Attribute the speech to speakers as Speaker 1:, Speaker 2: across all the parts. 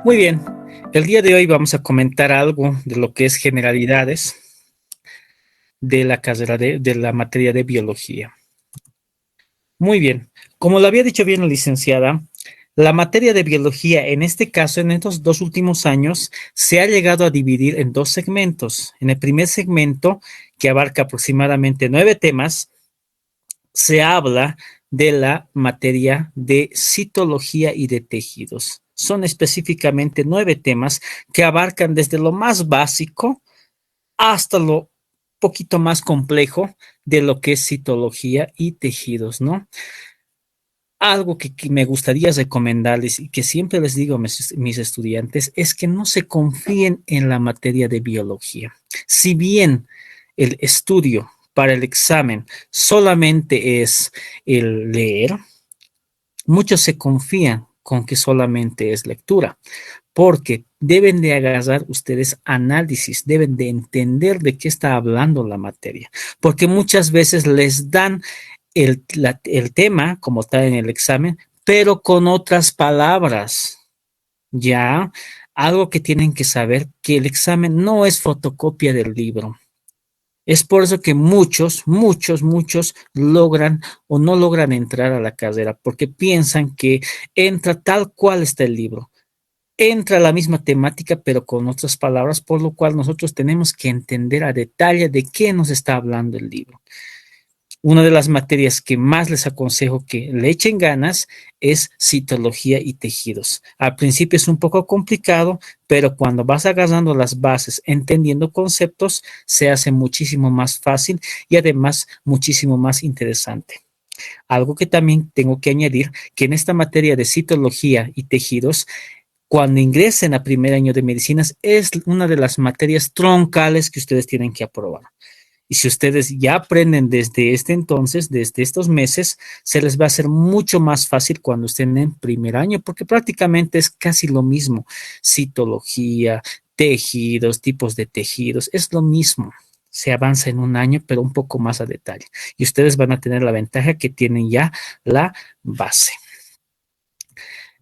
Speaker 1: Muy bien, el día de hoy vamos a comentar algo de lo que es generalidades de la carrera de la materia de biología. Muy bien, como lo había dicho bien la licenciada, la materia de biología, en este caso, en estos 2 últimos años, se ha llegado a dividir en 2 segmentos. En el primer segmento, que abarca aproximadamente 9 temas, se habla de la materia de citología y de tejidos. Son específicamente 9 temas que abarcan desde lo más básico hasta lo poquito más complejo de lo que es citología y tejidos, ¿no? Algo que me gustaría recomendarles y que siempre les digo a mis estudiantes es que no se confíen en la materia de biología. Si bien el estudio para el examen solamente es el leer, muchos se confían con que solamente es lectura, porque deben de agarrar ustedes análisis, deben de entender de qué está hablando la materia, porque muchas veces les dan el tema como está en el examen, pero con otras palabras, ¿ya? Algo que tienen que saber, que el examen no es fotocopia del libro. Es por eso que muchos logran o no logran entrar a la carrera, porque piensan que entra tal cual está el libro. Entra la misma temática, pero con otras palabras, por lo cual nosotros tenemos que entender a detalle de qué nos está hablando el libro. Una de las materias que más les aconsejo que le echen ganas es citología y tejidos. Al principio es un poco complicado, pero cuando vas agarrando las bases, entendiendo conceptos, se hace muchísimo más fácil y además muchísimo más interesante. Algo que también tengo que añadir, que en esta materia de citología y tejidos, cuando ingresen a primer año de medicinas, es una de las materias troncales que ustedes tienen que aprobar. Y si ustedes ya aprenden desde este entonces, desde estos meses, se les va a hacer mucho más fácil cuando estén en primer año, porque prácticamente es casi lo mismo. Citología, tejidos, tipos de tejidos, es lo mismo. Se avanza en un año, pero un poco más a detalle. Y ustedes van a tener la ventaja que tienen ya la base.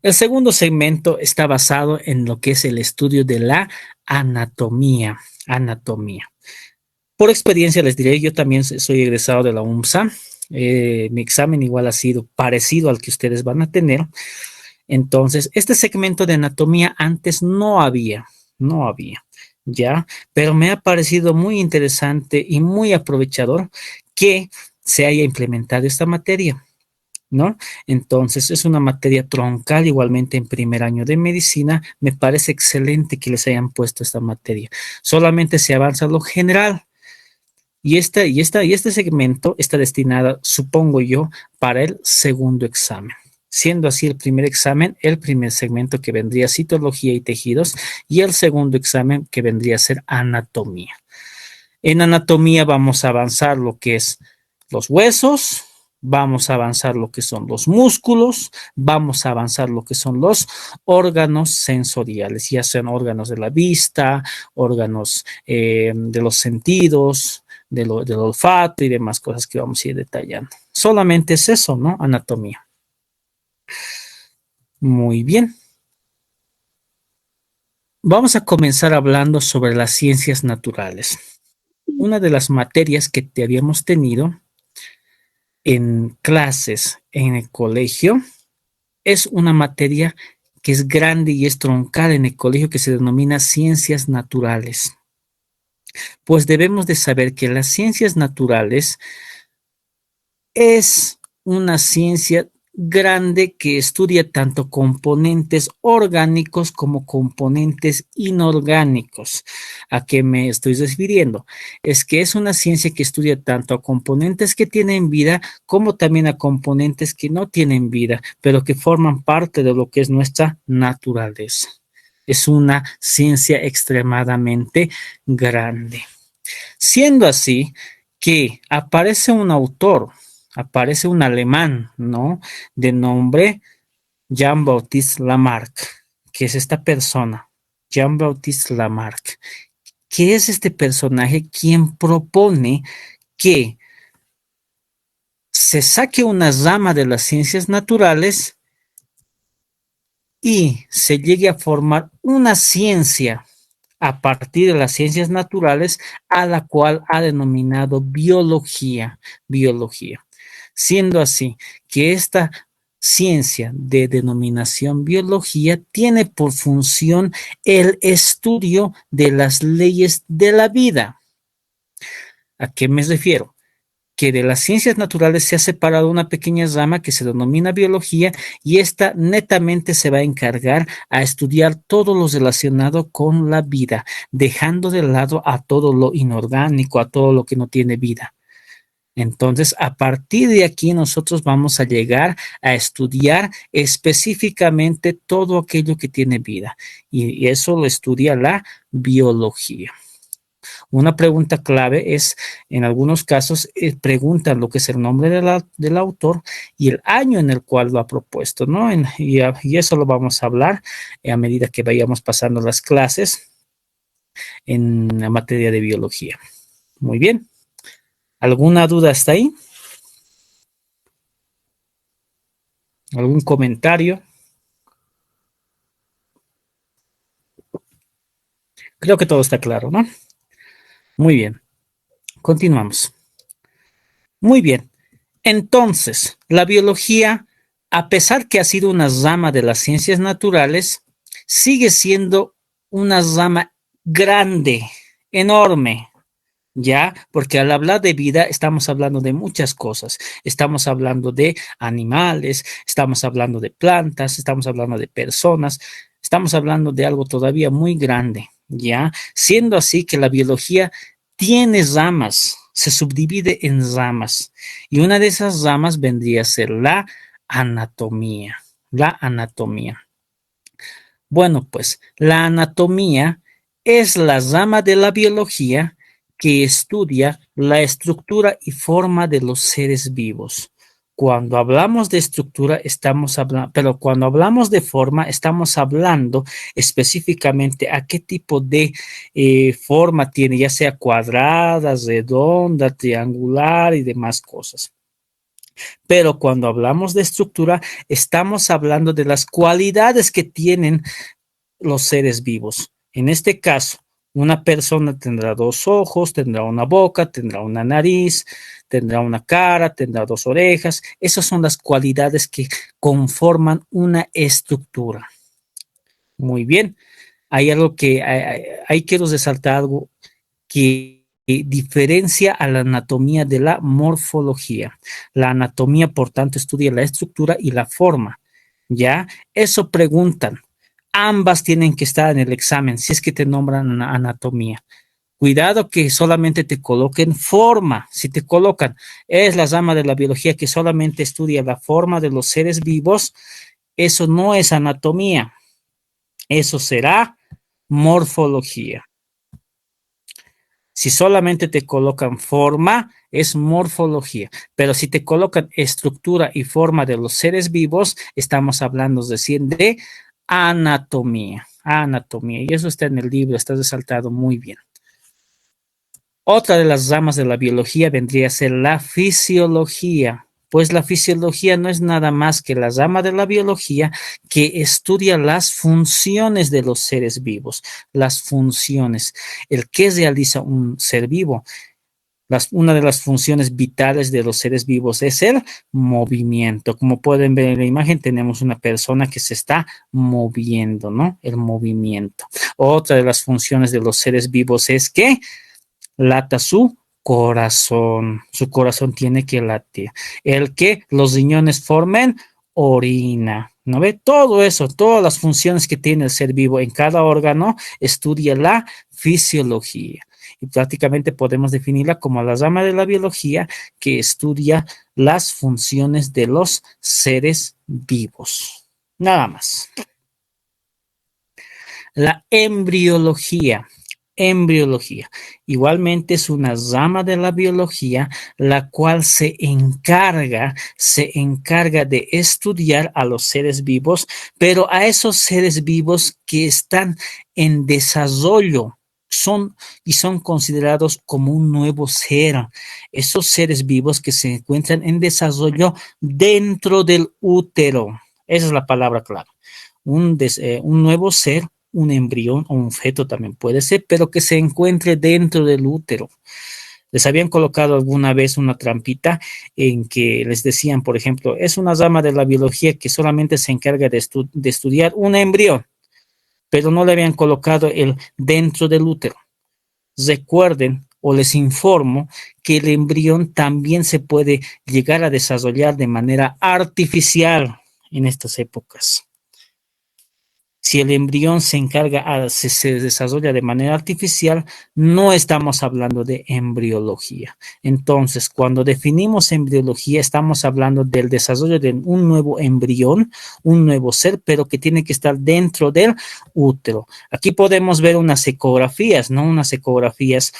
Speaker 1: El segundo segmento está basado en lo que es el estudio de la anatomía. Anatomía. Por experiencia les diré, yo también soy egresado de la UMSA. Mi examen igual ha sido parecido al que ustedes van a tener. Entonces, este segmento de anatomía antes no había, ¿ya? Pero me ha parecido muy interesante y muy aprovechador que se haya implementado esta materia, ¿no? Entonces, es una materia troncal igualmente en primer año de medicina. Me parece excelente que les hayan puesto esta materia. Solamente se avanza lo general. Y este segmento está destinado, supongo yo, para el segundo examen. Siendo así el primer examen, el primer segmento que vendría citología y tejidos, y el segundo examen que vendría a ser anatomía. En anatomía vamos a avanzar lo que es los huesos, vamos a avanzar lo que son los músculos, vamos a avanzar lo que son los órganos sensoriales, ya sean órganos de la vista, órganos de los sentidos, del olfato y demás cosas que vamos a ir detallando. Solamente es eso, ¿no? Anatomía. Muy bien. Vamos a comenzar hablando sobre las ciencias naturales. Una de las materias que te habíamos tenido en clases en el colegio es una materia que es grande y es troncal en el colegio, que se denomina ciencias naturales. Pues debemos de saber que las ciencias naturales es una ciencia grande que estudia tanto componentes orgánicos como componentes inorgánicos. ¿A qué me estoy refiriendo? Es que es una ciencia que estudia tanto a componentes que tienen vida como también a componentes que no tienen vida, pero que forman parte de lo que es nuestra naturaleza. Es una ciencia extremadamente grande. Siendo así que aparece un alemán, ¿no? De nombre Jean-Baptiste Lamarck, que es esta persona, Jean-Baptiste Lamarck, que es este personaje quien propone que se saque una rama de las ciencias naturales y se llegue a formar una ciencia a partir de las ciencias naturales, a la cual ha denominado biología, biología. Siendo así que esta ciencia de denominación biología tiene por función el estudio de las leyes de la vida. ¿A qué me refiero? Que de las ciencias naturales se ha separado una pequeña rama que se denomina biología y esta netamente se va a encargar a estudiar todo lo relacionado con la vida, dejando de lado a todo lo inorgánico, a todo lo que no tiene vida. Entonces, a partir de aquí nosotros vamos a llegar a estudiar específicamente todo aquello que tiene vida y eso lo estudia la biología. Una pregunta clave es, en algunos casos, preguntan lo que es el nombre del autor y el año en el cual lo ha propuesto, ¿no? Y eso lo vamos a hablar a medida que vayamos pasando las clases en la materia de biología. Muy bien. ¿Alguna duda hasta ahí? ¿Algún comentario? Creo que todo está claro, ¿no? Muy bien. Continuamos. Muy bien. Entonces, la biología, a pesar que ha sido una rama de las ciencias naturales, sigue siendo una rama grande, enorme, ¿ya? Porque al hablar de vida estamos hablando de muchas cosas. Estamos hablando de animales, estamos hablando de plantas, estamos hablando de personas, estamos hablando de algo todavía muy grande, ¿ya? Siendo así que la biología tiene ramas, se subdivide en ramas. Y una de esas ramas vendría a ser la anatomía. La anatomía. Bueno, pues la anatomía es la rama de la biología que estudia la estructura y forma de los seres vivos. Cuando hablamos de estructura, estamos hablando, pero cuando hablamos de forma, estamos hablando específicamente a qué tipo de forma tiene, ya sea cuadrada, redonda, triangular y demás cosas. Pero cuando hablamos de estructura, estamos hablando de las cualidades que tienen los seres vivos. En este caso, una persona tendrá dos ojos, tendrá una boca, tendrá una nariz, tendrá una cara, tendrá dos orejas. Esas son las cualidades que conforman una estructura. Muy bien. Hay algo que ahí quiero resaltar algo que diferencia a la anatomía de la morfología. La anatomía, por tanto, estudia la estructura y la forma. ¿Ya? Eso preguntan. Ambas tienen que estar en el examen si es que te nombran anatomía. Cuidado que solamente te coloquen forma. Si te colocan, es la rama de la biología que solamente estudia la forma de los seres vivos, eso no es anatomía. Eso será morfología. Si solamente te colocan forma, es morfología. Pero si te colocan estructura y forma de los seres vivos, estamos hablando recién de anatomía. Anatomía. Y eso está en el libro, está resaltado muy bien. Otra de las ramas de la biología vendría a ser la fisiología. Pues la fisiología no es nada más que la rama de la biología que estudia las funciones de los seres vivos, las funciones, el que realiza un ser vivo. Una de las funciones vitales de los seres vivos es el movimiento. Como pueden ver en la imagen, tenemos una persona que se está moviendo, ¿no? El movimiento. Otra de las funciones de los seres vivos es que lata su corazón. Su corazón tiene que latir. El que los riñones formen orina. ¿No ve? Todo eso, todas las funciones que tiene el ser vivo en cada órgano, estudia la fisiología. Y prácticamente podemos definirla como la rama de la biología que estudia las funciones de los seres vivos. Nada más. La embriología. Embriología. Igualmente es una rama de la biología la cual se encarga de estudiar a los seres vivos, pero a esos seres vivos que están en desarrollo son considerados como un nuevo ser. Esos seres vivos que se encuentran en desarrollo dentro del útero. Esa es la palabra clave. un nuevo ser, un embrión o un feto también puede ser, pero que se encuentre dentro del útero. Les habían colocado alguna vez una trampita en que les decían, por ejemplo, es una rama de la biología que solamente se encarga de estudiar un embrión, pero no le habían colocado el dentro del útero. Recuerden o les informo que el embrión también se puede llegar a desarrollar de manera artificial en estas épocas. Si el embrión se desarrolla de manera artificial, no estamos hablando de embriología. Entonces, cuando definimos embriología, estamos hablando del desarrollo de un nuevo embrión, un nuevo ser, pero que tiene que estar dentro del útero. Aquí podemos ver unas ecografías, ¿no? Unas ecografías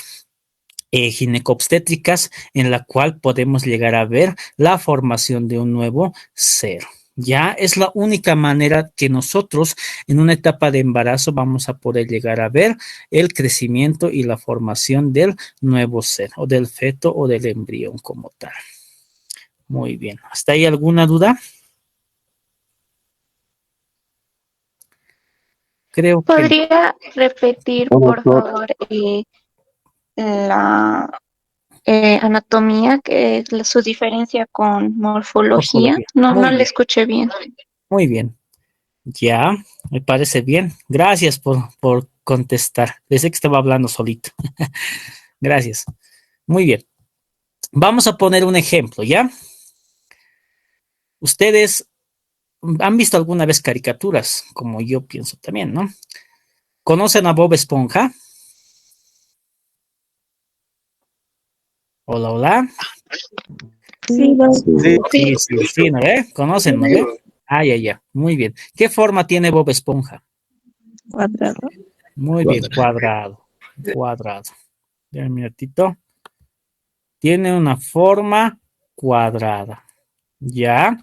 Speaker 1: ginecobstétricas en la cual podemos llegar a ver la formación de un nuevo ser. Ya es la única manera que nosotros en una etapa de embarazo vamos a poder llegar a ver el crecimiento y la formación del nuevo ser o del feto o del embrión como tal. Muy bien. ¿Hasta ahí alguna duda? Creo que
Speaker 2: ¿Podría repetir, por favor, la anatomía, que es su diferencia con morfología?
Speaker 1: morfología.
Speaker 2: No
Speaker 1: Muy
Speaker 2: le
Speaker 1: bien,
Speaker 2: escuché bien.
Speaker 1: muy bien. Ya, me parece bien. Gracias por contestar. Desde que estaba hablando solito. Gracias. Muy bien. Vamos a poner un ejemplo, ¿ya? Ustedes han visto alguna vez caricaturas, como yo pienso también, ¿no? ¿Conocen a Bob Esponja? Hola, hola.
Speaker 2: Sí,
Speaker 1: Sí, ¿no ve? ¿Conocen, no ve? Ah, ya. Muy bien. ¿Qué forma tiene Bob Esponja?
Speaker 2: cuadrado.
Speaker 1: Muy bien, cuadrado. Ya, un minutito. Tiene una forma cuadrada. Ya.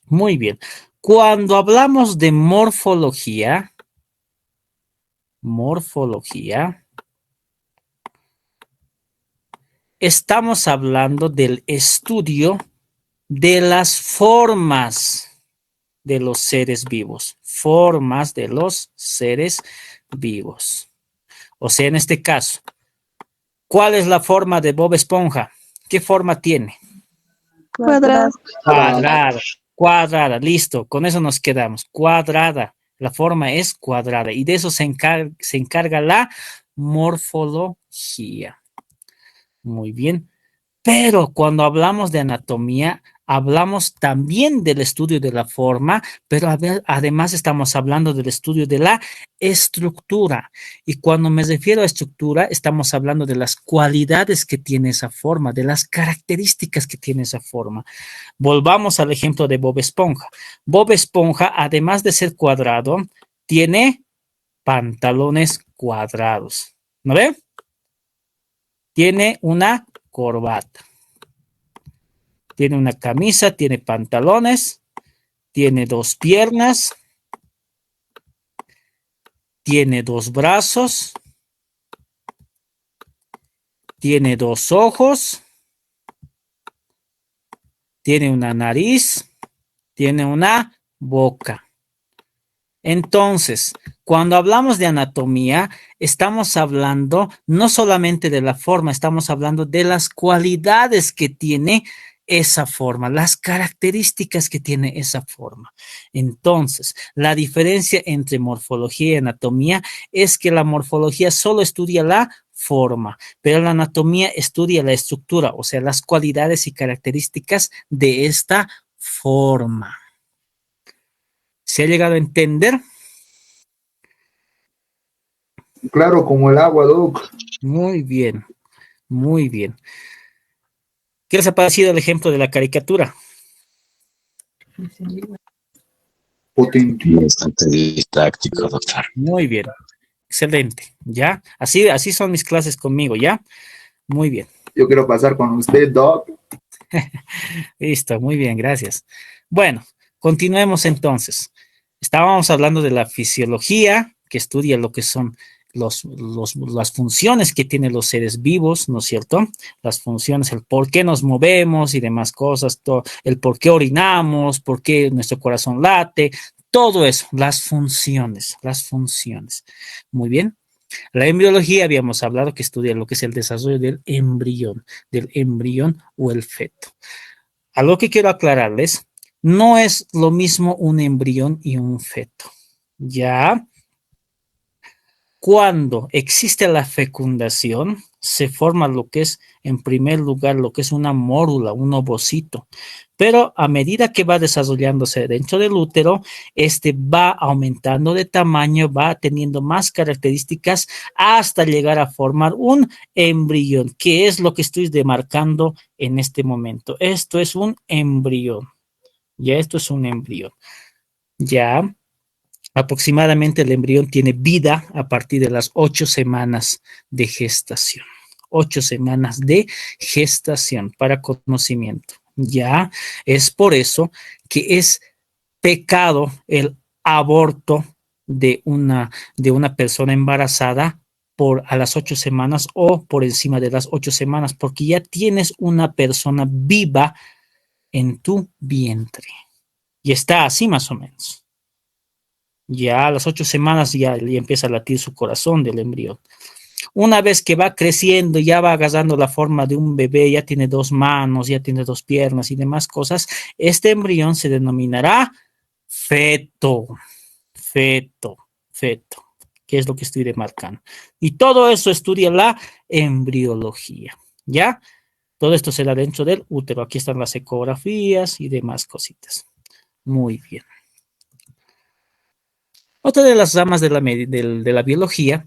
Speaker 1: Muy bien. Cuando hablamos de morfología, estamos hablando del estudio de las formas de los seres vivos. Formas de los seres vivos. O sea, en este caso, ¿cuál es la forma de Bob Esponja? ¿Qué forma tiene?
Speaker 2: Cuadrado.
Speaker 1: Cuadrada. Cuadrada, listo. Con eso nos quedamos. Cuadrada. La forma es cuadrada y de eso se encarga la morfología. Muy bien. Pero cuando hablamos de anatomía, hablamos también del estudio de la forma, pero además estamos hablando del estudio de la estructura. Y cuando me refiero a estructura, estamos hablando de las cualidades que tiene esa forma, de las características que tiene esa forma. Volvamos al ejemplo de Bob Esponja. Bob Esponja, además de ser cuadrado, tiene pantalones cuadrados. ¿No ve? Tiene una corbata. Tiene una camisa, tiene pantalones, tiene dos piernas, tiene dos brazos, tiene dos ojos, tiene una nariz, tiene una boca. Entonces, cuando hablamos de anatomía, estamos hablando no solamente de la forma, estamos hablando de las cualidades que tiene esa forma, las características que tiene esa forma. Entonces, la diferencia entre morfología y anatomía es que la morfología solo estudia la forma, pero la anatomía estudia la estructura, o sea, las cualidades y características de esta forma. ¿Se ha llegado a entender?
Speaker 3: Claro, como el agua, Doc.
Speaker 1: Muy bien, muy bien. ¿Qué les ha parecido el ejemplo de la caricatura?
Speaker 3: Potente.
Speaker 4: Bastante didáctico, doctor.
Speaker 1: Muy bien, excelente. ¿Ya? Así son mis clases conmigo, ¿ya? Muy bien.
Speaker 3: Yo quiero pasar con usted, Doc.
Speaker 1: Listo, muy bien, gracias. Bueno, continuemos entonces. Estábamos hablando de la fisiología, que estudia lo que son las funciones que tienen los seres vivos, ¿no es cierto? Las funciones, el por qué nos movemos y demás cosas, el por qué orinamos, por qué nuestro corazón late, Todo eso, las funciones. Muy bien. La embriología habíamos hablado que estudia lo que es el desarrollo del embrión o el feto. Algo que quiero aclararles, no es lo mismo un embrión y un feto. Ya, cuando existe la fecundación, se forma lo que es, en primer lugar, lo que es una mórula, un ovocito. Pero a medida que va desarrollándose dentro del útero, este va aumentando de tamaño, va teniendo más características hasta llegar a formar un embrión, que es lo que estoy demarcando en este momento. Esto es un embrión. Ya esto es un embrión. Ya aproximadamente el embrión tiene vida a partir de las 8 semanas de gestación. 8 semanas de gestación para conocimiento. Ya es por eso que es pecado el aborto de una persona embarazada a las 8 semanas o por encima de las 8 semanas, porque ya tienes una persona viva en tu vientre. Y está así más o menos. Ya a las 8 semanas ya empieza a latir su corazón del embrión. Una vez que va creciendo, ya va agarrando la forma de un bebé, ya tiene 2 manos, ya tiene 2 piernas y demás cosas, este embrión se denominará feto, que es lo que estoy demarcando. Y todo eso estudia la embriología, ¿ya? Todo esto se da dentro del útero. Aquí están las ecografías y demás cositas. Muy bien. Otra de las ramas de la biología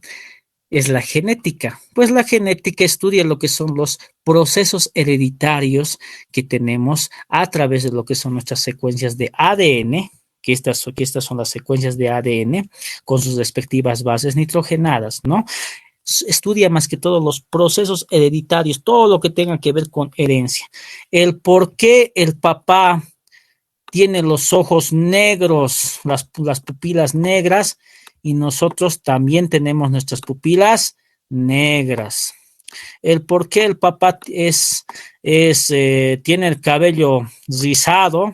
Speaker 1: es la genética. Pues la genética estudia lo que son los procesos hereditarios que tenemos a través de lo que son nuestras secuencias de ADN, que estas son las secuencias de ADN con sus respectivas bases nitrogenadas, ¿no? Estudia más que todo los procesos hereditarios, todo lo que tenga que ver con herencia. El por qué el papá tiene los ojos negros, las pupilas negras, y nosotros también tenemos nuestras pupilas negras. El por qué el papá tiene el cabello rizado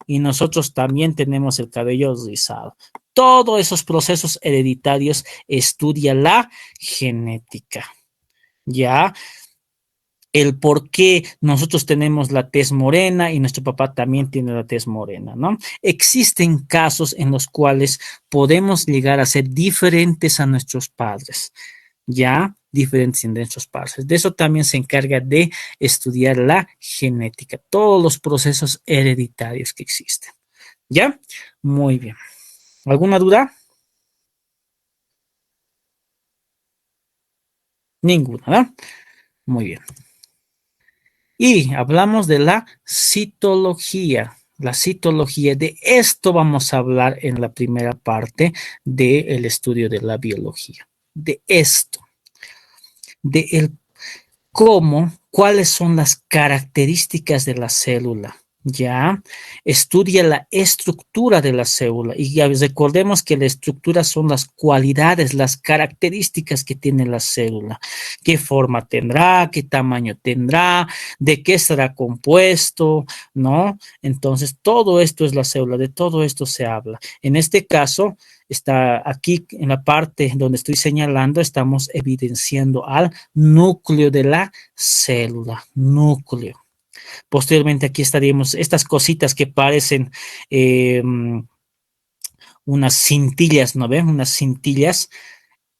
Speaker 1: y nosotros también tenemos el cabello rizado. Todos esos procesos hereditarios estudia la genética. ¿Ya? El por qué nosotros tenemos la tez morena y nuestro papá también tiene la tez morena, ¿no? Existen casos en los cuales podemos llegar a ser diferentes a nuestros padres, ¿ya? Diferentes a nuestros padres. De eso también se encarga de estudiar la genética, todos los procesos hereditarios que existen, ¿ya? Muy bien. ¿Alguna duda? Ninguna, ¿no? Muy bien. Y hablamos de la citología. La citología, de esto vamos a hablar en la primera parte del estudio de la biología. De esto. De el cómo, cuáles son las características de la célula. Ya estudia la estructura de la célula y ya recordemos que la estructura son las cualidades, las características que tiene la célula, qué forma tendrá, qué tamaño tendrá, de qué estará compuesto, ¿no? Entonces todo esto es la célula, de todo esto se habla. En este caso está aquí en la parte donde estoy señalando, estamos evidenciando al núcleo de la célula, núcleo. Posteriormente aquí estaríamos estas cositas que parecen unas cintillas, ¿no ven? Unas cintillas.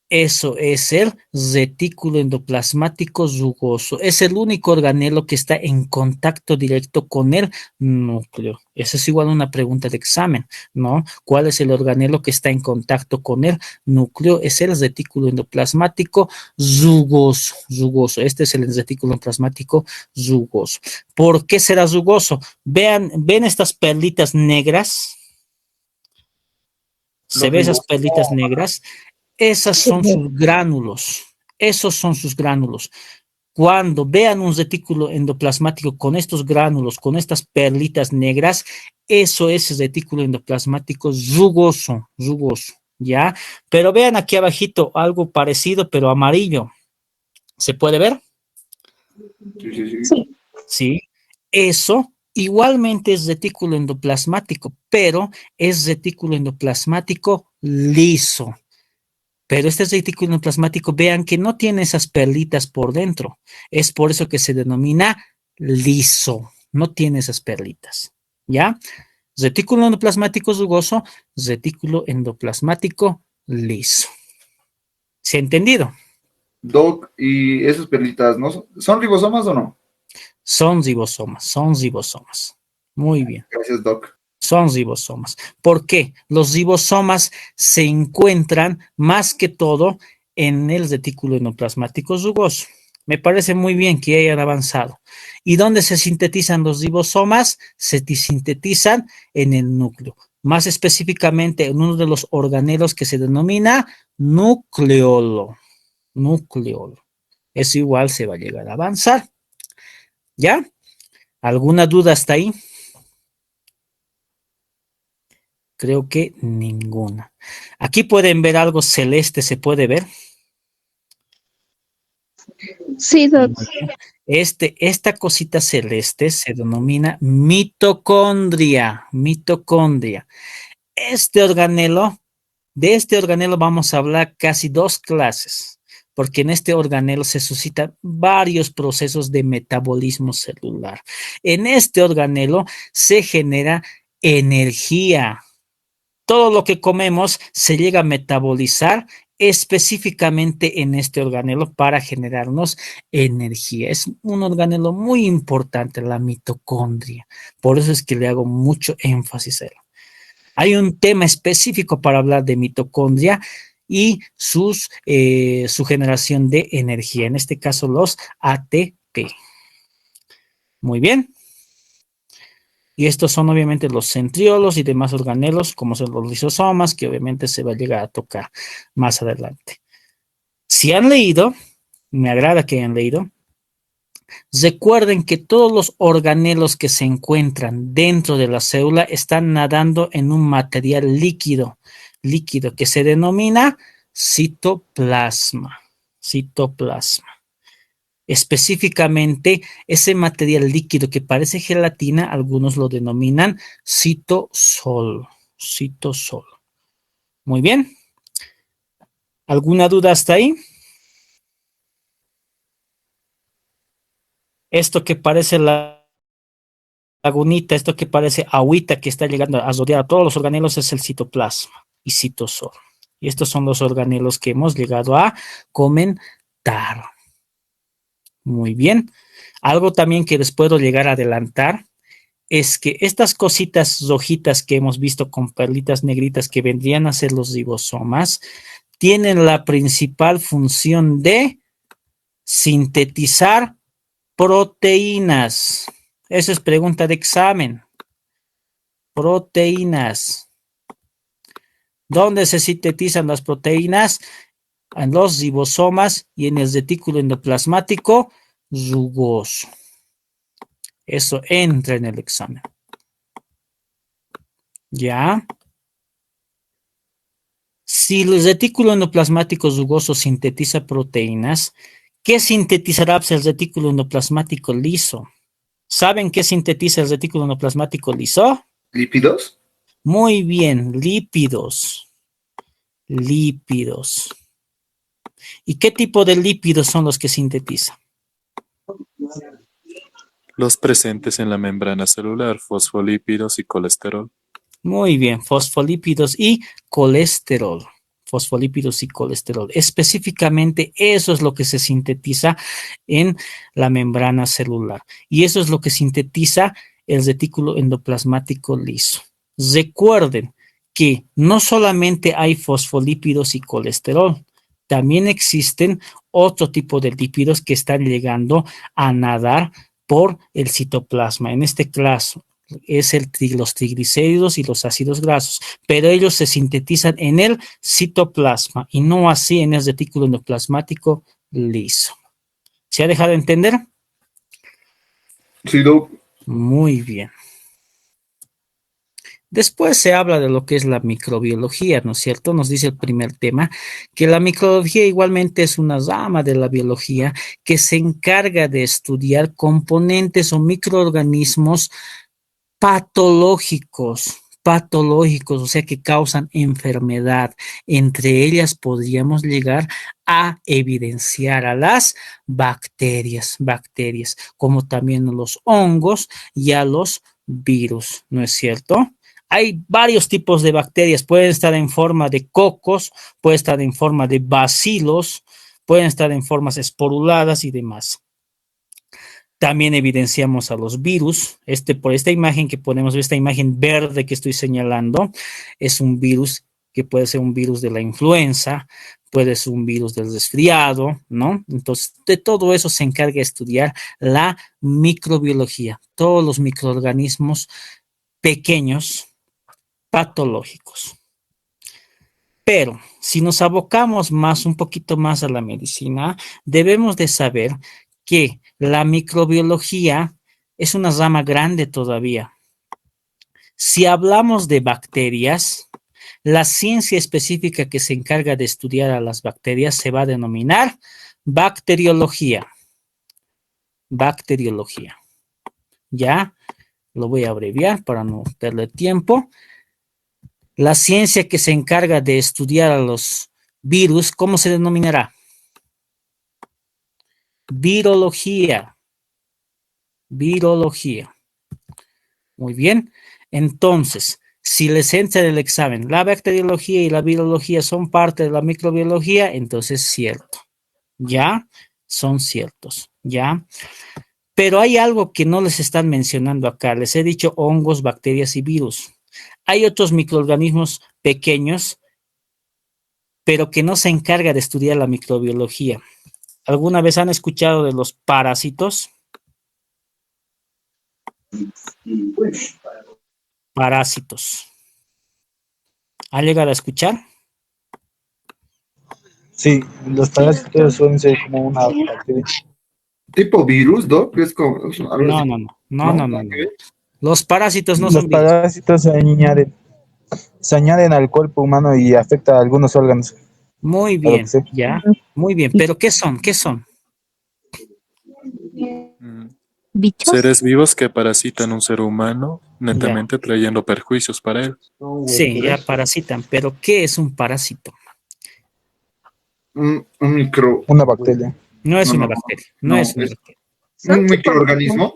Speaker 1: Eso es el retículo endoplasmático rugoso. Es el único organelo que está en contacto directo con el núcleo. Esa es igual una pregunta de examen, ¿no? ¿Cuál es el organelo que está en contacto con el núcleo? Es el retículo endoplasmático rugoso. Este es el retículo endoplasmático rugoso. ¿Por qué será rugoso? ¿Ven estas perlitas negras? ¿Se ven esas perlitas negras? Esas son sus gránulos. Esos son sus gránulos. Cuando vean un retículo endoplasmático con estos gránulos, con estas perlitas negras, eso es el retículo endoplasmático rugoso, ¿ya? Pero vean aquí abajito algo parecido, pero amarillo. ¿Se puede ver?
Speaker 3: Sí.
Speaker 2: Sí.
Speaker 1: Sí. Eso Igualmente es retículo endoplasmático, pero es retículo endoplasmático liso. Pero este retículo endoplasmático, vean que no tiene esas perlitas por dentro. Es por eso que se denomina liso. No tiene esas perlitas. ¿Ya? Retículo endoplasmático rugoso, retículo endoplasmático liso. ¿Se ha entendido?
Speaker 3: Doc, ¿y esas perlitas no son ribosomas o no?
Speaker 1: Son ribosomas, son ribosomas. Muy bien.
Speaker 3: Gracias, Doc.
Speaker 1: Son ribosomas. ¿Por qué? Los ribosomas se encuentran más que todo en el retículo endoplasmático rugoso. Me parece muy bien que hayan avanzado. ¿Y dónde se sintetizan los ribosomas? Se sintetizan en el núcleo. Más específicamente en uno de los organelos que se denomina nucleolo. Nucleolo. Eso igual se va a llegar a avanzar. ¿Ya? ¿Alguna duda hasta ahí? Creo que ninguna. Aquí pueden ver algo celeste, ¿se puede ver?
Speaker 2: Sí, Doc.
Speaker 1: Esta cosita celeste se denomina mitocondria. Mitocondria. De este organelo vamos a hablar casi 2 clases, porque en este organelo se suscitan varios procesos de metabolismo celular. En este organelo se genera energía. Todo lo que comemos se llega a metabolizar específicamente en este organelo para generarnos energía. Es un organelo muy importante, la mitocondria. Por eso es que le hago mucho énfasis a él. Hay un tema específico para hablar de mitocondria y su generación de energía, en este caso los ATP. Muy bien. Y estos son obviamente los centriolos y demás organelos, como son los lisosomas, que obviamente se va a llegar a tocar más adelante. Si han leído, me agrada que hayan leído, recuerden que todos los organelos que se encuentran dentro de la célula están nadando en un material líquido que se denomina citoplasma. Citoplasma. Específicamente, ese material líquido que parece gelatina, algunos lo denominan citosol. Citosol. Muy bien. ¿Alguna duda hasta ahí? Esto que parece la lagunita, esto que parece agüita que está llegando a rodear a todos los organelos es el citoplasma y citosol. Y estos son los organelos que hemos llegado a comentar. Muy bien. Algo también que les puedo llegar a adelantar es que estas cositas rojitas que hemos visto con perlitas negritas que vendrían a ser los ribosomas, tienen la principal función de sintetizar proteínas. Eso es pregunta de examen. Proteínas. ¿Dónde se sintetizan las proteínas? En los ribosomas y en el retículo endoplasmático rugoso. Eso entra en el examen. ¿Ya? Si el retículo endoplasmático rugoso sintetiza proteínas, ¿qué sintetizará el retículo endoplasmático liso? ¿Saben qué sintetiza el retículo endoplasmático liso?
Speaker 3: ¿Lípidos?
Speaker 1: Muy bien, lípidos. Lípidos. ¿Y qué tipo de lípidos son los que sintetiza?
Speaker 5: Los presentes en la membrana celular, fosfolípidos y colesterol.
Speaker 1: Muy bien, fosfolípidos y colesterol. Fosfolípidos y colesterol. Específicamente eso es lo que se sintetiza en la membrana celular. Y eso es lo que sintetiza el retículo endoplasmático liso. Recuerden que no solamente hay fosfolípidos y colesterol, también existen otro tipo de lípidos que están llegando a nadar por el citoplasma. En este caso es los triglicéridos y los ácidos grasos, pero ellos se sintetizan en el citoplasma y no así en el retículo endoplasmático liso. ¿Se ha dejado entender?
Speaker 3: Sí, Doc.
Speaker 1: Muy bien. Después se habla de lo que es la microbiología, ¿no es cierto? Nos dice el primer tema que la microbiología igualmente es una rama de la biología que se encarga de estudiar componentes o microorganismos patológicos, o sea que causan enfermedad. Entre ellas podríamos llegar a evidenciar a las bacterias, como también a los hongos y a los virus, ¿no es cierto? Hay varios tipos de bacterias, pueden estar en forma de cocos, pueden estar en forma de bacilos, pueden estar en formas esporuladas y demás. También evidenciamos a los virus. Por esta imagen que ponemos, esta imagen verde que estoy señalando, es un virus que puede ser un virus de la influenza, puede ser un virus del resfriado, ¿no? Entonces, de todo eso se encarga de estudiar la microbiología, todos los microorganismos pequeños, patológicos. Pero si nos abocamos un poquito más a la medicina, debemos de saber que la microbiología es una rama grande todavía. Si hablamos de bacterias, la ciencia específica que se encarga de estudiar a las bacterias se va a denominar bacteriología. Bacteriología. Ya lo voy a abreviar para no perder tiempo. La ciencia que se encarga de estudiar a los virus, ¿cómo se denominará? Virología. Virología. Muy bien. Entonces, si les entra en el examen, la bacteriología y la virología son parte de la microbiología, entonces es cierto. ¿Ya? Son ciertos. ¿Ya? Pero hay algo que no les están mencionando acá. Les he dicho hongos, bacterias y virus. Hay otros microorganismos pequeños, pero que no se encarga de estudiar la microbiología. ¿Alguna vez han escuchado de los parásitos? Parásitos. ¿Han llegado a escuchar?
Speaker 6: Sí, los parásitos suelen ser como una bacteria.
Speaker 3: Tipo virus, ¿no? Que es como es algo así.
Speaker 1: No. Los parásitos no
Speaker 6: Los
Speaker 1: son virus.
Speaker 6: parásitos se añaden al cuerpo humano y afecta a algunos órganos.
Speaker 1: Muy
Speaker 6: A lo
Speaker 1: bien,
Speaker 6: que sé.
Speaker 1: ya. Muy bien, pero ¿qué son? ¿Qué son?
Speaker 5: Mm,
Speaker 2: ¿Bichos?
Speaker 5: Seres vivos que parasitan un ser humano, netamente trayendo perjuicios para él.
Speaker 1: Sí, ya parasitan, pero ¿qué es un parásito?
Speaker 3: Un micro,
Speaker 6: Una bacteria.
Speaker 1: No es
Speaker 3: No,
Speaker 1: una
Speaker 3: no,
Speaker 1: bacteria,
Speaker 3: no,
Speaker 1: no es una
Speaker 3: es
Speaker 1: bacteria.
Speaker 3: un microorganismo.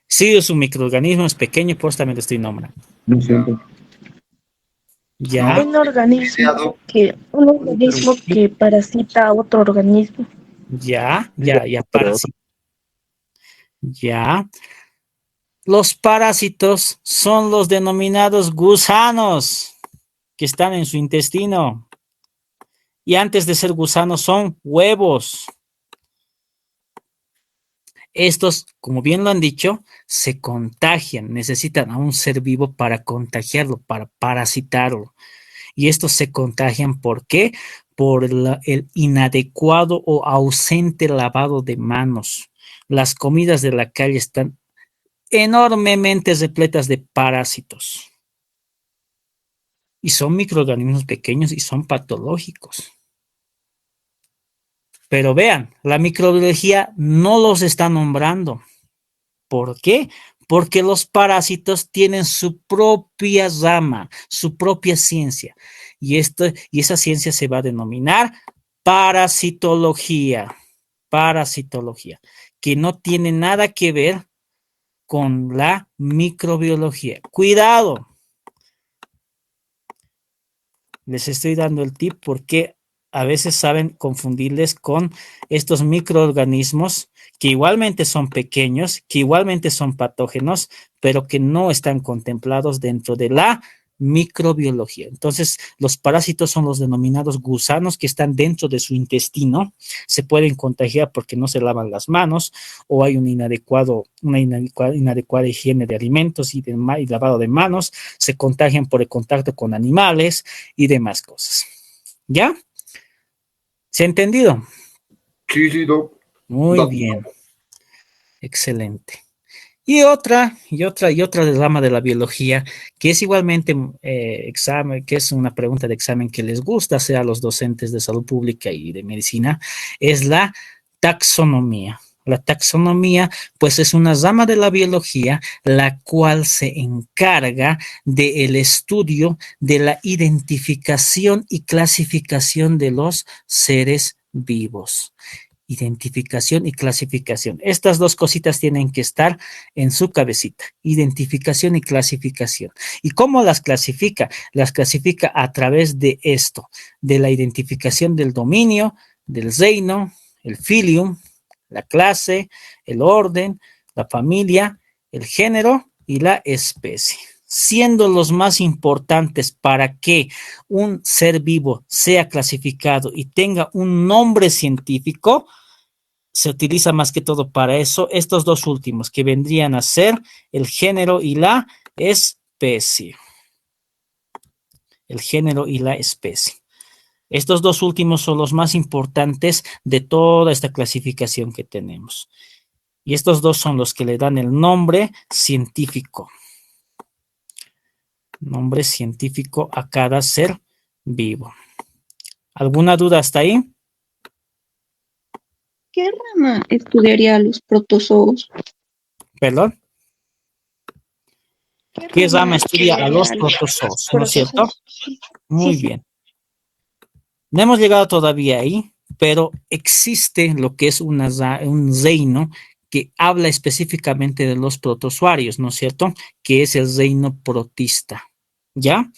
Speaker 1: Sí, es un microorganismo, es pequeño, pues también lo estoy nombrando.
Speaker 3: Ya.
Speaker 1: Ya,
Speaker 3: No, iniciado.
Speaker 7: Un organismo que parasita a otro organismo.
Speaker 1: ya, parásito. Ya. Los parásitos son los denominados gusanos que están en su intestino. Y antes de ser gusanos son huevos. Estos, como bien lo han dicho, se contagian, necesitan a un ser vivo para contagiarlo, para parasitarlo. Y estos se contagian, ¿por qué? Por el inadecuado o ausente lavado de manos. Las comidas de la calle están enormemente repletas de parásitos. Y son microorganismos pequeños y son patológicos. Pero vean, la microbiología no los está nombrando. ¿Por qué? Porque los parásitos tienen su propia rama, su propia ciencia. Y esa ciencia se va a denominar parasitología. Parasitología, que no tiene nada que ver con la microbiología. Cuidado. Les estoy dando el tip porque a veces saben confundirles con estos microorganismos que igualmente son pequeños, que igualmente son patógenos, pero que no están contemplados dentro de la microbiología. Entonces, los parásitos son los denominados gusanos que están dentro de su intestino. Se pueden contagiar porque no se lavan las manos o hay una inadecuada higiene de alimentos y lavado de manos. Se contagian por el contacto con animales y demás cosas. ¿Ya? ¿Se ha entendido?
Speaker 3: Sí, Doc.
Speaker 1: Muy bien. Excelente. Y otra rama de la biología, que es igualmente examen, que es una pregunta de examen que les gusta hacer a los docentes de salud pública y de medicina, es la taxonomía. La taxonomía, pues, es una rama de la biología, la cual se encarga del estudio de la identificación y clasificación de los seres vivos. Identificación y clasificación. Estas dos cositas tienen que estar en su cabecita. Identificación y clasificación. ¿Y cómo las clasifica? Las clasifica a través de esto, de la identificación del dominio, del reino, el filium, la clase, el orden, la familia, el género y la especie, siendo los más importantes para que un ser vivo sea clasificado y tenga un nombre científico. Se utiliza más que todo para eso estos dos últimos, que vendrían a ser el género y la especie. El género y la especie. Estos dos últimos son los más importantes de toda esta clasificación que tenemos. Y estos dos son los que le dan el nombre científico. Nombre científico a cada ser vivo. ¿Alguna duda hasta ahí?
Speaker 2: ¿Qué rama estudiaría los protozoos?
Speaker 1: ¿Perdón? ¿Qué rama estudia a los protozoos? ¿No es cierto?
Speaker 2: Sí.
Speaker 1: Muy
Speaker 2: Sí.
Speaker 1: bien. No hemos llegado todavía ahí, pero existe lo que es un reino que habla específicamente de los protozoarios, ¿no es cierto? Que es el reino protista, ¿ya?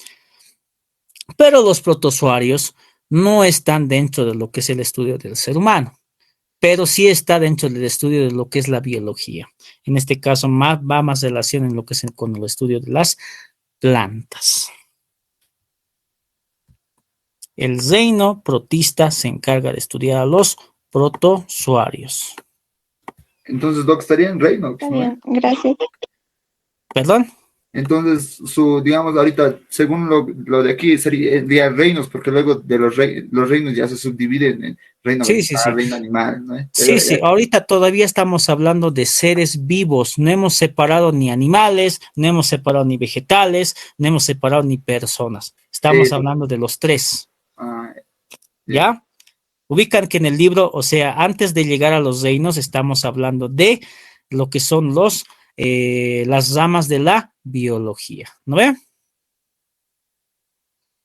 Speaker 1: Pero los protozoarios no están dentro de lo que es el estudio del ser humano, pero sí está dentro del estudio de lo que es la biología. En este caso, va más relación en lo que es con el estudio de las plantas. El reino protista se encarga de estudiar a los protozoarios.
Speaker 3: Entonces, Doc, estaría en Reinox,
Speaker 2: Está
Speaker 3: ¿no?
Speaker 2: bien, gracias.
Speaker 1: ¿Perdón?
Speaker 3: Entonces, digamos, ahorita, según lo de aquí, sería reinos, porque luego de los reinos ya se subdividen en reino
Speaker 1: Sí,
Speaker 3: vegetal,
Speaker 1: sí.
Speaker 3: reino animal, ¿no?
Speaker 1: Sí. Ahorita todavía estamos hablando de seres vivos. No hemos separado ni animales, no hemos separado ni vegetales, no hemos separado ni personas. Estamos hablando de los tres. ¿Ya? Ubican que en el libro, o sea, antes de llegar a los reinos, estamos hablando de lo que son las ramas de la biología. ¿No ve?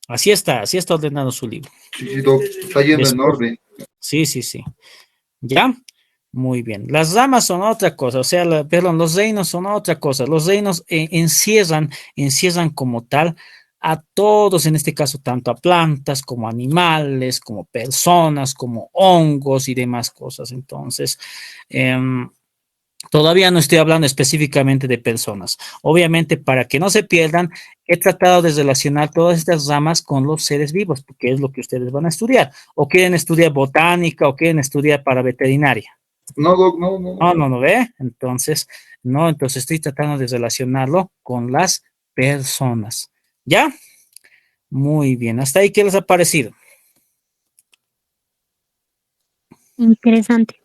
Speaker 1: Así está ordenado su libro.
Speaker 3: Sí, Doc, está yendo en orden.
Speaker 1: Sí. ¿Ya? Muy bien. Las ramas son otra cosa, o sea, los reinos son otra cosa. Los reinos encierran como tal a todos, en este caso, tanto a plantas como animales, como personas, como hongos y demás cosas. Entonces, todavía no estoy hablando específicamente de personas. Obviamente, para que no se pierdan, he tratado de relacionar todas estas ramas con los seres vivos, porque es lo que ustedes van a estudiar. O quieren estudiar botánica, o quieren estudiar para veterinaria.
Speaker 3: No, Doc, no.
Speaker 1: No, ¿ve? Entonces estoy tratando de relacionarlo con las personas. ¿Ya? Muy bien. Hasta ahí, ¿qué les ha parecido?
Speaker 7: Interesante.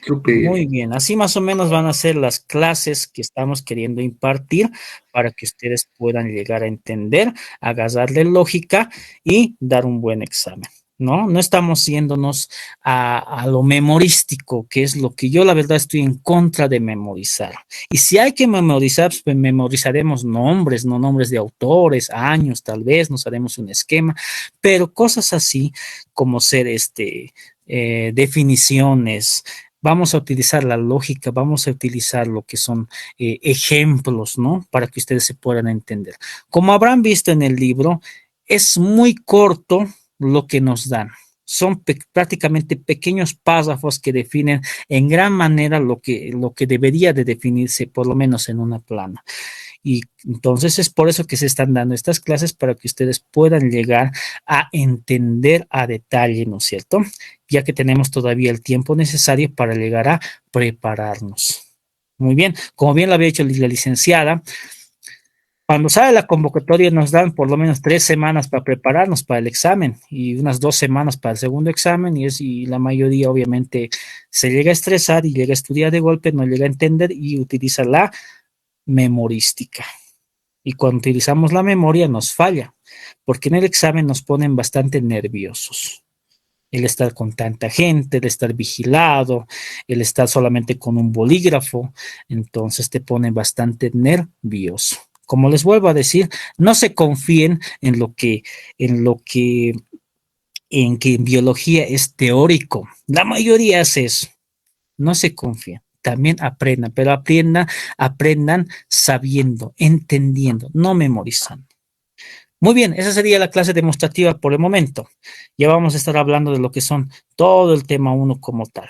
Speaker 3: Súper.
Speaker 1: Muy bien, así más o menos van a ser las clases que estamos queriendo impartir para que ustedes puedan llegar a entender, agarrarle lógica y dar un buen examen, ¿no? No estamos yéndonos a lo memorístico, que es lo que yo la verdad estoy en contra de memorizar. Y si hay que memorizar, pues memorizaremos nombres, no nombres de autores, años, tal vez nos haremos un esquema, pero cosas así como ser definiciones. Vamos a utilizar la lógica, vamos a utilizar lo que son ejemplos, ¿no? Para que ustedes se puedan entender. Como habrán visto en el libro, es muy corto lo que nos dan. Son prácticamente pequeños párrafos que definen en gran manera lo que debería de definirse, por lo menos en una plana. Y entonces es por eso que se están dando estas clases, para que ustedes puedan llegar a entender a detalle, ¿no es cierto? Ya que tenemos todavía el tiempo necesario para llegar a prepararnos. Muy bien, como bien lo había dicho la licenciada, cuando sale la convocatoria nos dan por lo menos 3 semanas para prepararnos para el examen y unas 2 semanas para el segundo examen, y la mayoría obviamente se llega a estresar y llega a estudiar de golpe, no llega a entender y utiliza la memorística. Y cuando utilizamos la memoria nos falla, porque en el examen nos ponen bastante nerviosos. El estar con tanta gente, el estar vigilado, el estar solamente con un bolígrafo, entonces te pone bastante nervioso. Como les vuelvo a decir, no se confíen en que en biología es teórico. La mayoría hace eso. No se confíen. También aprendan, pero aprendan sabiendo, entendiendo, no memorizando. Muy bien, esa sería la clase demostrativa por el momento. Ya vamos a estar hablando de lo que son todo el tema 1 como tal.